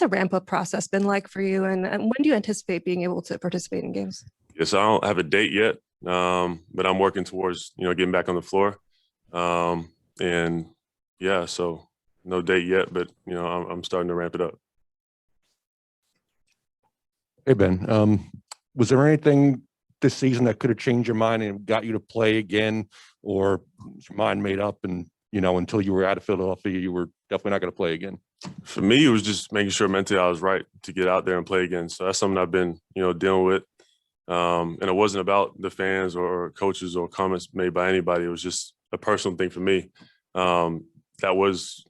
the ramp up process been like for you? And when do you anticipate being able to participate in games? Yes, I don't have a date yet, but I'm working towards, getting back on the floor. And yeah, so no date yet, but, I'm starting to ramp it up. Hey, Ben, was there anything this season that could have changed your mind and got you to play again, or was your mind made up and, until you were out of Philadelphia, you were definitely not going to play again? For me, it was just making sure mentally I was right to get out there and play again. So that's something I've been, dealing with. And it wasn't about the fans or coaches or comments made by anybody. It was just a personal thing for me. That was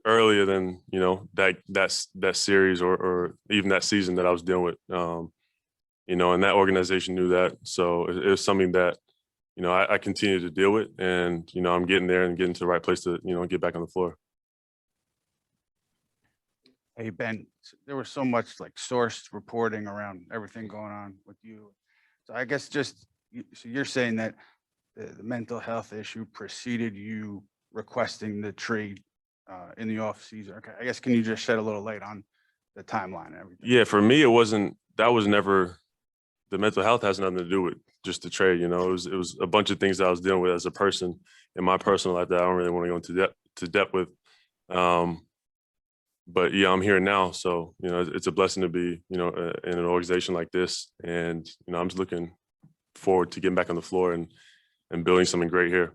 earlier than, that series or even that season that I was dealing with. And that organization knew that. So it was something that, I continue to deal with, and, I'm getting there and getting to the right place to, get back on the floor. Hey, Ben, there was so much like sourced reporting around everything going on with you. So I guess so you're saying that the mental health issue preceded you requesting the trade in the off season. Okay, I guess, can you just shed a little light on the timeline and everything? Yeah, for me, that was never, the mental health has nothing to do with just the trade. It was a bunch of things that I was dealing with as a person in my personal life that I don't really want to go into depth with. But yeah, I'm here now. So, it's a blessing to be, in an organization like this. And, I'm just looking forward to getting back on the floor and building something great here.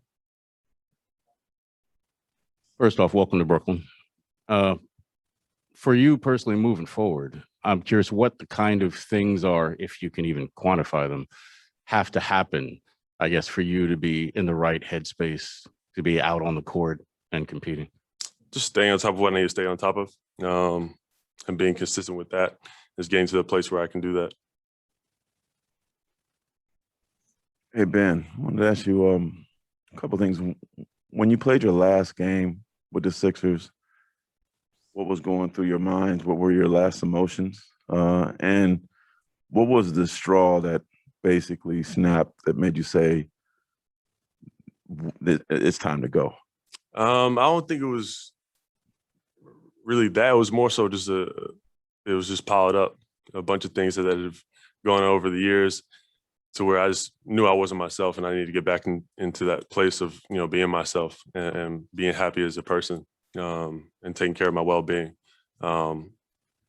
First off, welcome to Brooklyn. For you personally moving forward, I'm curious what the kind of things are, if you can even quantify them, have to happen, I guess, for you to be in the right headspace, to be out on the court and competing. Just staying on top of what I need to stay on top of, and being consistent with that is getting to the place where I can do that. Hey, Ben, I wanted to ask you a couple things. When you played your last game with the Sixers, what was going through your mind? What were your last emotions? And what was the straw that basically snapped that made you say, it's time to go? I don't think it was really that. It was more so just it was just piled up, a bunch of things that have gone on over the years to where I just knew I wasn't myself, and I needed to get back into that place of, being myself and being happy as a person, and taking care of my well-being. And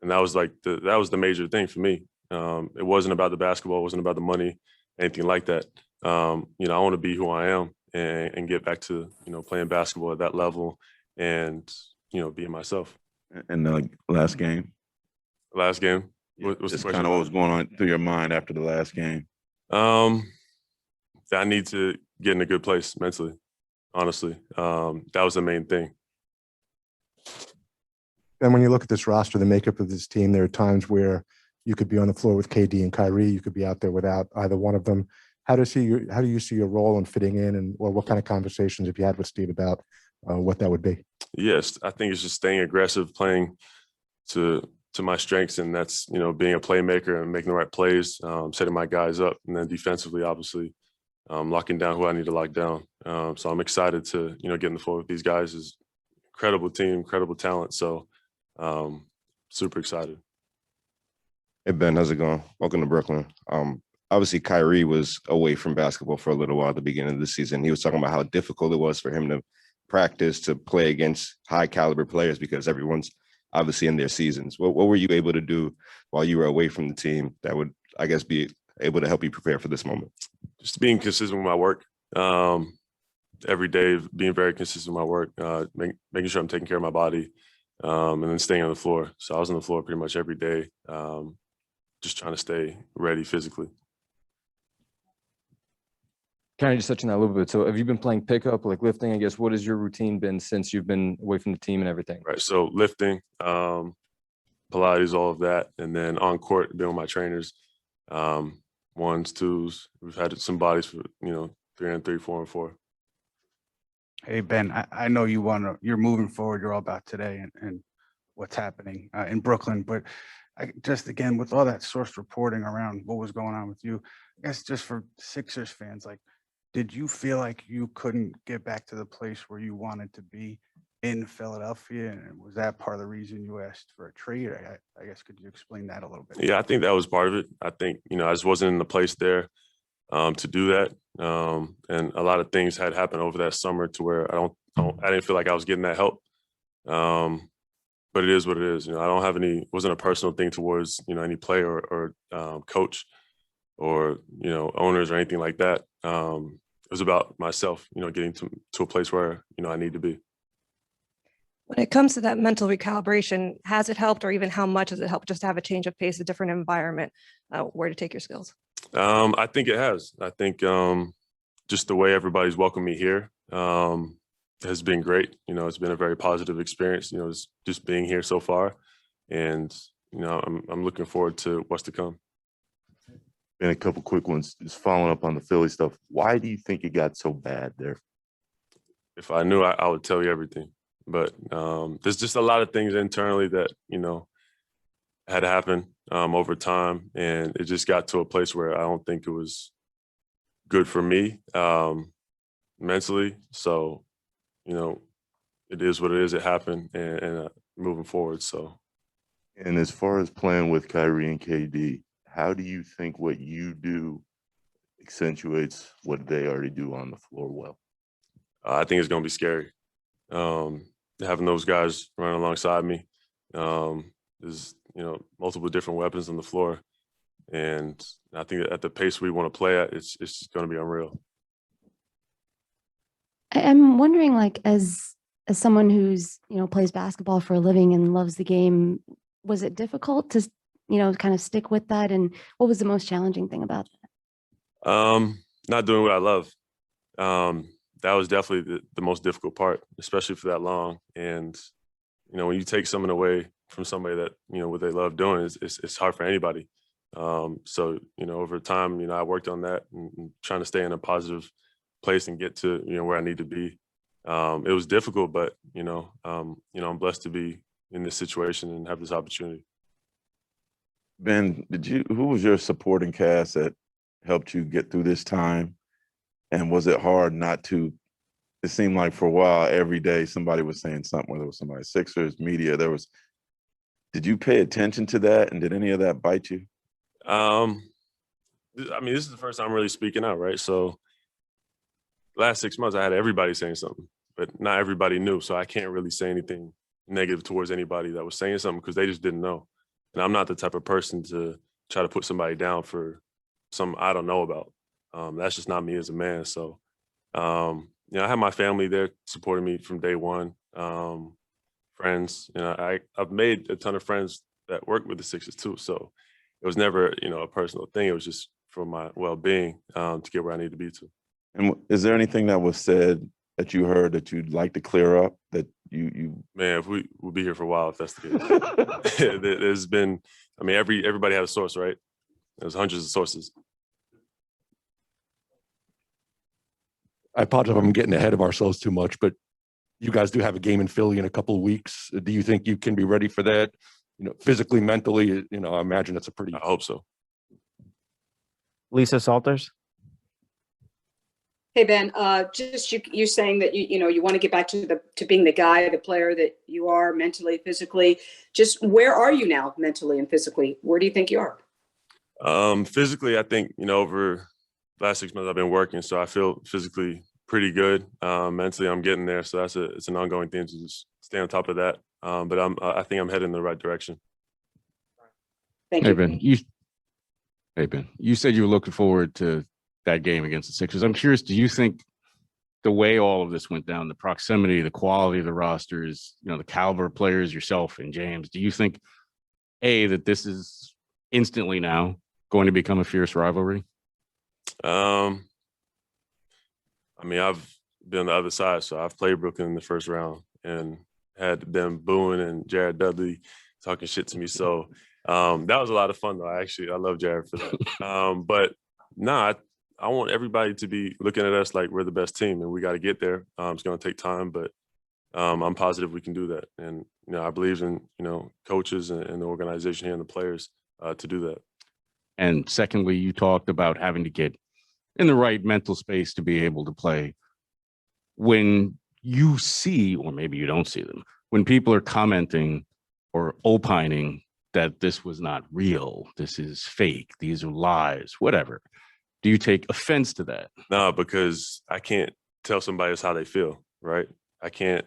that was that was the major thing for me. It wasn't about the basketball. It wasn't about the money, anything like that. I want to be who I am and get back to, playing basketball at that level and, being myself. And the last game? Last game? Yeah, what's kind of what was going on through your mind after the last game? I need to get in a good place mentally, honestly. That was the main thing. And when you look at this roster, the makeup of this team, there are times where you could be on the floor with KD and Kyrie. You could be out there without either one of them. How do you see your role in fitting in, or what kind of conversations have you had with Steve about what that would be? Yes, I think it's just staying aggressive, playing to my strengths, and that's, being a playmaker and making the right plays, setting my guys up, and then defensively, obviously, locking down who I need to lock down. So I'm excited to, get in the floor with these guys. Is incredible team, incredible talent. So super excited. Hey, Ben, how's it going? Welcome to Brooklyn. Obviously, Kyrie was away from basketball for a little while at the beginning of the season. He was talking about how difficult it was for him to practice, to play against high caliber players because everyone's obviously in their seasons. What were you able to do while you were away from the team that would, I guess, be able to help you prepare for this moment? Just being consistent with my work. Every day, being very consistent with my work, making sure I'm taking care of my body, and then staying on the floor. So I was on the floor pretty much every day, just trying to stay ready physically. Kind of just touching that a little bit. So have you been playing pickup, like lifting? I guess, what has your routine been since you've been away from the team and everything? Right. So lifting, Pilates, all of that. And then on court, being with my trainers, ones, twos. We've had some bodies for, 3-on-3, 4-on-4. Hey, Ben, I know you're moving forward. You're all about today and what's happening in Brooklyn. But just again, with all that source reporting around what was going on with you, I guess just for Sixers fans, did you feel like you couldn't get back to the place where you wanted to be in Philadelphia? And was that part of the reason you asked for a trade? I I guess, could you explain that a little bit? Yeah, I think that was part of it. I think, I just wasn't in the place there to do that. And a lot of things had happened over that summer to where I didn't feel like I was getting that help. But it is what it is. I don't have wasn't a personal thing towards, any player or coach or, owners or anything like that. It was about myself, getting to a place where, I need to be. When it comes to that mental recalibration, has it helped, or even how much has it helped just to have a change of pace, a different environment, where to take your skills? I think it has. I think just the way everybody's welcomed me here has been great. It's been a very positive experience, it's just being here so far. And, I'm looking forward to what's to come. And a couple quick ones, just following up on the Philly stuff. Why do you think it got so bad there? If I knew, I would tell you everything. But there's just a lot of things internally that, had happened over time. And it just got to a place where I don't think it was good for me mentally. So, it is what it is. It happened, and moving forward. So. And as far as playing with Kyrie and KD, how do you think what you do accentuates what they already do on the floor well? I think it's going to be scary. Having those guys running alongside me, there's, multiple different weapons on the floor. And I think at the pace we want to play at, it's just going to be unreal. I'm wondering, like, as someone who's, plays basketball for a living and loves the game, was it difficult to, kind of stick with that? And what was the most challenging thing about that? Not doing what I love. That was definitely the most difficult part, especially for that long. And, when you take someone away from somebody that, what they love doing, it's hard for anybody. So, over time, I worked on that and trying to stay in a positive place and get to, where I need to be. It was difficult, but, I'm blessed to be in this situation and have this opportunity. Ben, who was your supporting cast that helped you get through this time? And was it hard not to? It seemed like for a while, every day somebody was saying something, whether it was somebody, Sixers, media, did you pay attention to that? And did any of that bite you? This is the first time I'm really speaking out, right? So last 6 months, I had everybody saying something, but not everybody knew. So I can't really say anything negative towards anybody that was saying something because they just didn't know. And I'm not the type of person to try to put somebody down for something I don't know about. That's just not me as a man. So, I have my family there supporting me from day one, friends. I've made a ton of friends that work with the Sixers too. So it was never, a personal thing. It was just for my well-being to get where I need to be to. And is there anything that was said that you heard that you'd like to clear up that you Man, if we'll be here for a while if that's the case. There's been, everybody had a source, right? There's hundreds of sources. I apologize if I'm getting ahead of ourselves too much, but you guys do have a game in Philly in a couple of weeks. Do you think you can be ready for that? Physically, mentally, I imagine that's I hope so. Lisa Salters. Hey, Ben, just you saying that you want to get back to being the guy, the player that you are mentally, physically. Just where are you now mentally and physically? Where do you think you are? Physically, I think, over the last 6 months I've been working, so I feel physically pretty good. Mentally, I'm getting there, so it's an ongoing thing to just stay on top of that. But I think I'm heading in the right direction. Thank you. Hey, Ben, you said you were looking forward to that game against the Sixers. I'm curious, do you think the way all of this went down, the proximity, the quality of the rosters, the caliber of players, yourself and James, do you think, that this is instantly now going to become a fierce rivalry? I've been on the other side, so I've played Brooklyn in the first round and had them booing and Jared Dudley talking shit to me. So that was a lot of fun, though. I love Jared for that. But I want everybody to be looking at us like we're the best team, and we got to get there. It's going to take time, but I'm positive we can do that. And, I believe in, coaches and the organization here and the players to do that. And secondly, you talked about having to get in the right mental space to be able to play. When you see, or maybe you don't see them, when people are commenting or opining that this was not real, this is fake, these are lies, whatever. Do you take offense to that? No, because I can't tell somebody else how they feel, right? I can't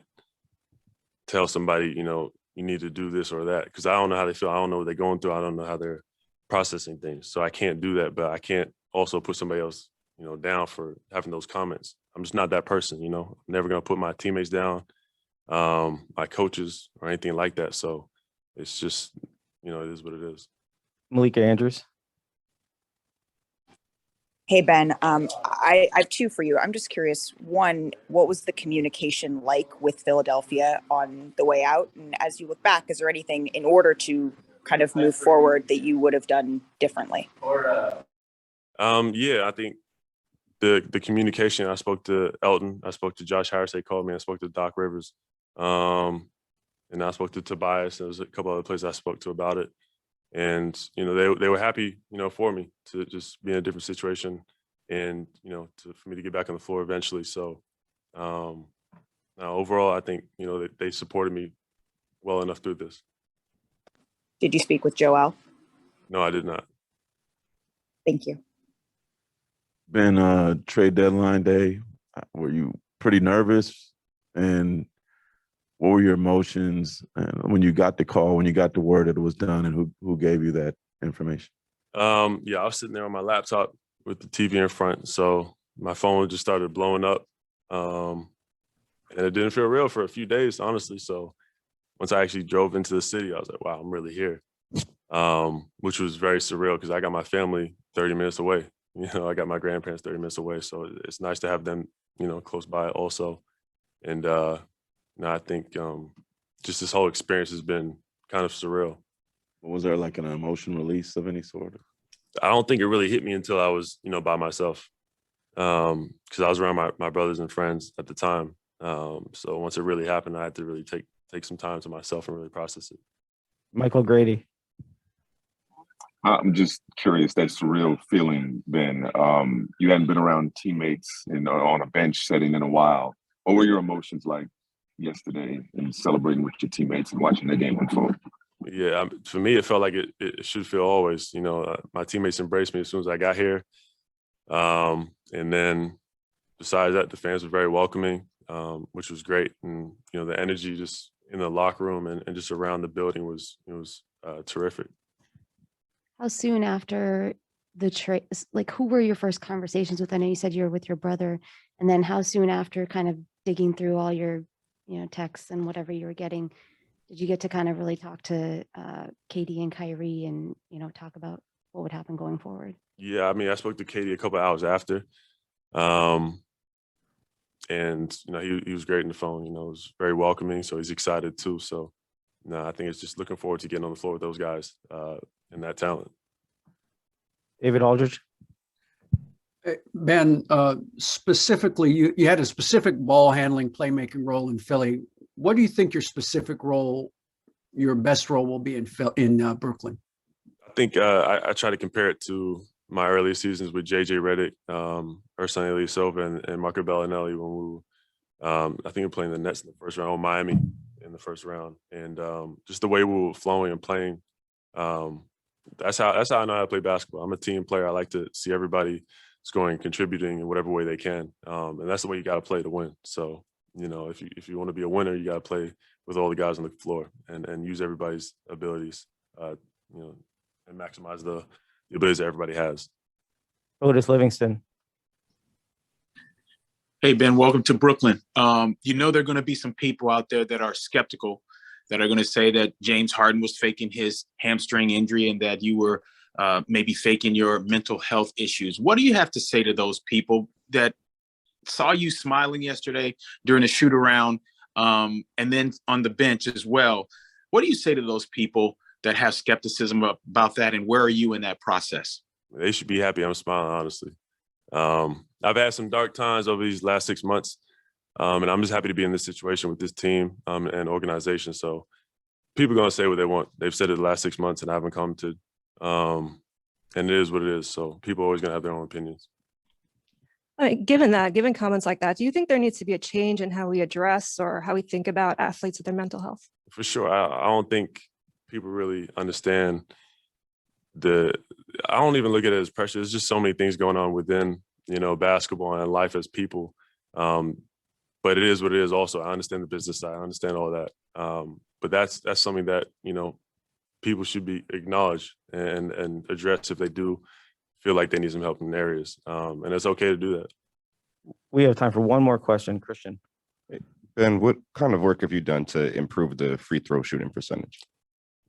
tell somebody, you know, you need to do this or that, because I don't know how they feel. I don't know what they're going through. I don't know how they're processing things. So I can't do that, but I can't also put somebody else, you know, down for having those comments. I'm just not that person, you know. I'm never going to put my teammates down, my coaches or anything like that. So it's just, you know, it is what it is. Malika Andrews. Hey, Ben, I have two for you. I'm just curious. One, what was the communication like with Philadelphia on the way out? And as you look back, is there anything in order to kind of move forward that you would have done differently? Yeah, I think the communication, I spoke to Elton, I spoke to Josh Harris, they called me, I spoke to Doc Rivers, and I spoke to Tobias. There was a couple other places I spoke to about it. And, you know, they were happy, you know, for me to just be in a different situation and, you know, for me to get back on the floor eventually. So overall, I think, you know, they supported me well enough through this. Did you speak with Joel? No, I did not. Thank you. Ben, trade deadline day, were you pretty nervous? And what were your emotions when you got the call, when you got the word that it was done, and who gave you that information? Yeah, I was sitting there on my laptop with the TV in front, so my phone just started blowing up, and it didn't feel real for a few days, honestly. So once I actually drove into the city, I was like, wow, I'm really here, which was very surreal because I got my family 30 minutes away. You know, I got my grandparents 30 minutes away, so it's nice to have them, you know, close by also. And I think just this whole experience has been kind of surreal. Was there like an emotion release of any sort? I don't think it really hit me until I was, you know, by myself, because I was around my brothers and friends at the time. So once it really happened, I had to really take some time to myself and really process it. Michael Grady. I'm just curious, that surreal feeling, Ben. You hadn't been around teammates on a bench setting in a while. What were your emotions like yesterday in celebrating with your teammates and watching the game unfold? Yeah, for me, it felt like it should feel always. You know, my teammates embraced me as soon as I got here. And then besides that, the fans were very welcoming, which was great. And, you know, the energy just in the locker room and just around the building was terrific. How soon after the trade, like who were your first conversations with? I know you said you were with your brother, and then how soon after kind of digging through all your, you know, texts and whatever you were getting, did you get to kind of really talk to KD and Kyrie and, you know, talk about what would happen going forward? Yeah, I mean, I spoke to KD a couple of hours after, and you know, he was great on the phone. You know, it was very welcoming, so he's excited too. So, no, I think it's just looking forward to getting on the floor with those guys and that talent. David Aldridge. Ben, specifically, you had a specific ball handling, playmaking role in Philly. What do you think your specific role, your best role will be in Brooklyn? I think I try to compare it to my earlier seasons with JJ Redick, Ersan Ilyasova, and Marco Bellinelli when we were, I think we were playing the Nets in the first round, or Miami in the first round. And just the way we were flowing and playing, that's how I know how to play basketball. I'm a team player. I like to see everybody scoring, contributing in whatever way they can. And that's the way you got to play to win. So, you know, if you want to be a winner, you got to play with all the guys on the floor and use everybody's abilities, you know, and maximize the abilities that everybody has. Otis Livingston. Hey, Ben, welcome to Brooklyn. You know, there are going to be some people out there that are skeptical, that are going to say that James Harden was faking his hamstring injury and that you were maybe faking your mental health issues. What do you have to say to those people that saw you smiling yesterday during the shoot around and then on the bench as well? What do you say to those people that have skepticism about that, and where are you in that process? They should be happy I'm smiling, honestly. I've had some dark times over these last 6 months, and I'm just happy to be in this situation with this team and organization. So people are going to say what they want. They've said it the last 6 months, and I haven't come to, and it is what it is. So people are always going to have their own opinions. Given comments like that, do you think there needs to be a change in how we address or how we think about athletes with their mental health? For sure. I don't think people really understand I don't even look at it as pressure. There's just so many things going on within, basketball and life as people. But it is what it is also. I understand the business side. I understand all that. But that's something that, people should be acknowledged and addressed if they do feel like they need some help in areas. And it's okay to do that. We have time for one more question, Christian. Ben, what kind of work have you done to improve the free throw shooting percentage?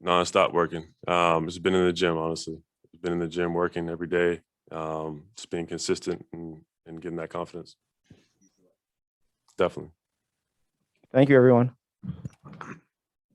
Non-stop working. It's been in the gym, honestly. It's been in the gym working every day, just being consistent and getting that confidence. Definitely. Thank you, everyone.